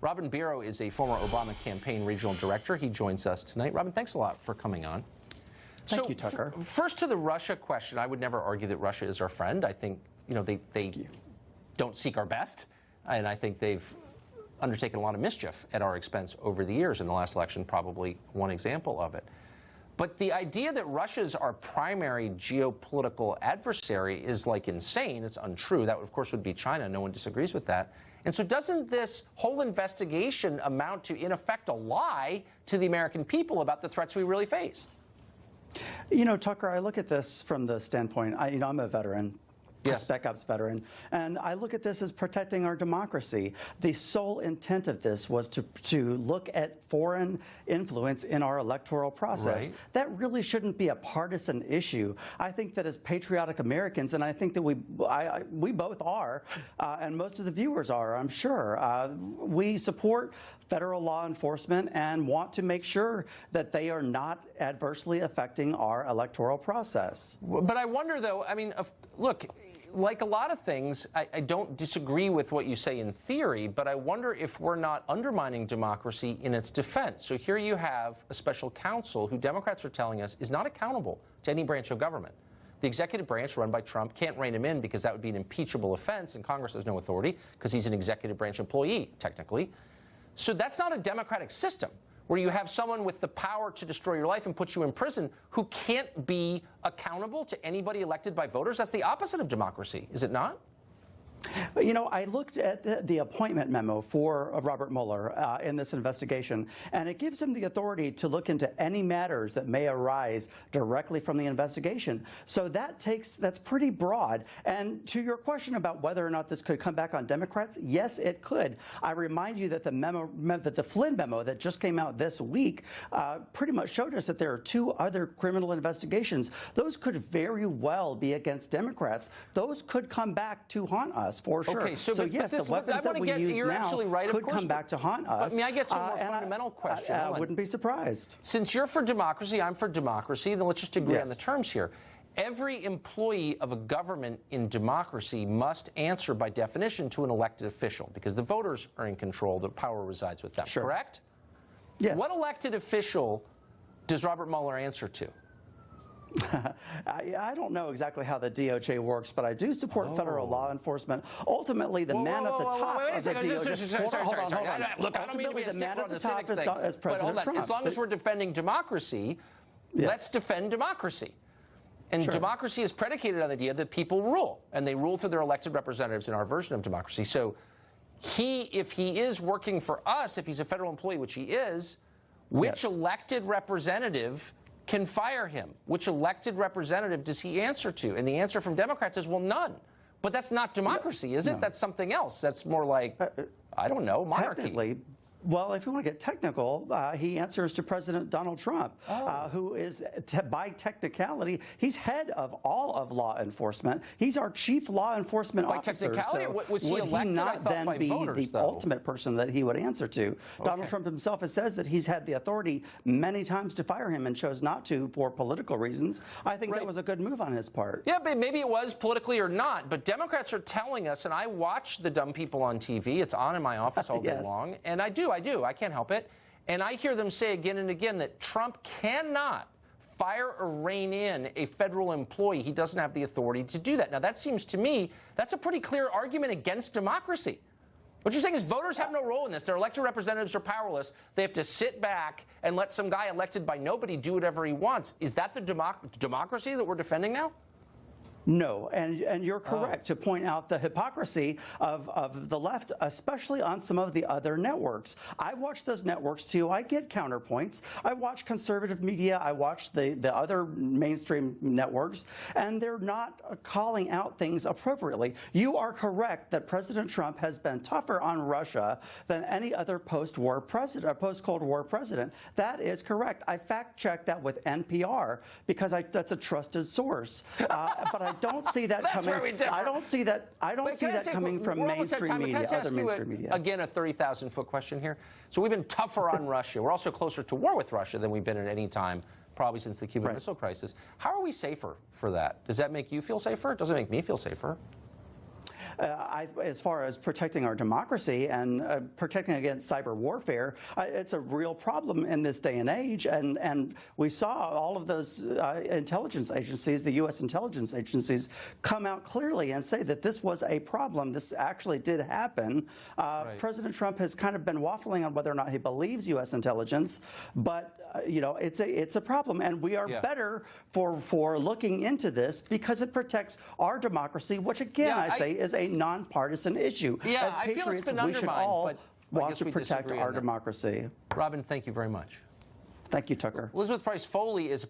Robin Biro is a former Obama campaign regional director. He joins us tonight. Robin, thanks a lot for coming on. Thank you, Tucker. First to the Russia question, I would never argue that Russia is our friend. I think, they don't seek our best, and I think they've undertaken a lot of mischief at our expense over the years. In the last election, probably one example of it. But the idea that Russia is our primary geopolitical adversary is like insane. It's untrue. That, of course, would be China. No one disagrees with that. And so doesn't this whole investigation amount to, in effect, a lie to the American people about the threats we really face? Tucker, I look at this from the standpoint, I'm a veteran. Yes. A Spec Ops veteran, and I look at this as protecting our democracy. The sole intent of this was to look at foreign influence in our electoral process. Right. That really shouldn't be a partisan issue. I think that as patriotic Americans, and I think that we both are, and most of the viewers are, I'm sure, we support federal law enforcement and want to make sure that they are not adversely affecting our electoral process. But I wonder, though, look, like a lot of things, I don't disagree with what you say in theory, but I wonder if we're not undermining democracy in its defense. So here you have a special counsel who Democrats are telling us is not accountable to any branch of government. The executive branch run by Trump can't rein him in because that would be an impeachable offense, and Congress has no authority because he's an executive branch employee, technically. So that's not a democratic system, where you have someone with the power to destroy your life and put you in prison who can't be accountable to anybody elected by voters. That's the opposite of democracy, is it not? I looked at the appointment memo for Robert Mueller in this investigation, and it gives him the authority to look into any matters that may arise directly from the investigation. So that's pretty broad. And to your question about whether or not this could come back on Democrats, yes, it could. I remind you that the Flynn memo that just came out this week pretty much showed us that there are 2 other criminal investigations. Those could very well be against Democrats. Those could come back to haunt us. For sure. Okay, so yes, this, the weapons that we use you're now absolutely right, could of course, come back to haunt us. But may I get to a more fundamental question? I wouldn't be surprised. Since you're for democracy, I'm for democracy, then let's just agree on the terms here. Every employee of a government in democracy must answer by definition to an elected official because the voters are in control, the power resides with them, correct? Yes. What elected official does Robert Mueller answer to? I don't know exactly how the DOJ works, but I do support federal law enforcement. Ultimately, the man at the top of the DOJ... Look, I don't mean to be a stickler on the civics thing, but hold on. As long as we're defending democracy, let's defend democracy. And democracy is predicated on the idea that people rule, and they rule through their elected representatives in our version of democracy. So if he is working for us, if he's a federal employee, which he is, which elected representative can fire him? Which elected representative does he answer to? And the answer from Democrats is, well, none. But that's not democracy, is it? No. That's something else. That's more like, I don't know, monarchy. Technically, well, if you want to get technical, he answers to President Donald Trump, who is, by technicality, he's head of all of law enforcement. He's our chief law enforcement officer. By technicality, so was he elected? Would he not then be the ultimate person that he would answer to? Donald Trump himself has says that he's had the authority many times to fire him and chose not to for political reasons. I think that was a good move on his part. Yeah, but maybe it was politically or not. But Democrats are telling us, and I watch the dumb people on TV. It's on in my office all day long, and I do. I can't help it. And I hear them say again and again that Trump cannot fire or rein in a federal employee. He doesn't have the authority to do that. Now, that seems to me, that's a pretty clear argument against democracy. What you're saying is voters have no role in this. Their elected representatives are powerless. They have to sit back and let some guy elected by nobody do whatever he wants. Is that the democracy that we're defending now? No, and you're correct to point out the hypocrisy of the left, especially on some of the other networks. I watch those networks too. I get counterpoints. I watch conservative media. I watch the other mainstream networks, and they're not calling out things appropriately. You are correct that President Trump has been tougher on Russia than any other post-war president, post-Cold War president. That is correct. I fact-checked that with NPR because that's a trusted source. But I don't see that coming. I don't see that. I don't see that coming from mainstream media, other mainstream media. Again, a 30,000-foot question here. So we've been tougher on Russia. We're also closer to war with Russia than we've been at any time, probably since the Cuban Missile Crisis. How are we safer for that? Does that make you feel safer? It doesn't make me feel safer. as far as protecting our democracy and protecting against cyber warfare, it's a real problem in this day and age. And we saw all of those intelligence agencies, the U.S. intelligence agencies, come out clearly and say that this was a problem. This actually did happen. Right. President Trump has kind of been waffling on whether or not he believes U.S. intelligence, but it's a problem, and we are better for looking into this because it protects our democracy, which again I say is a nonpartisan issue. Yeah, As I feel it's patriots, been we should undermined, all but I want guess to we protect disagree our on that. democracy. Robin, thank you very much. Thank you, Tucker. Elizabeth Price Foley is a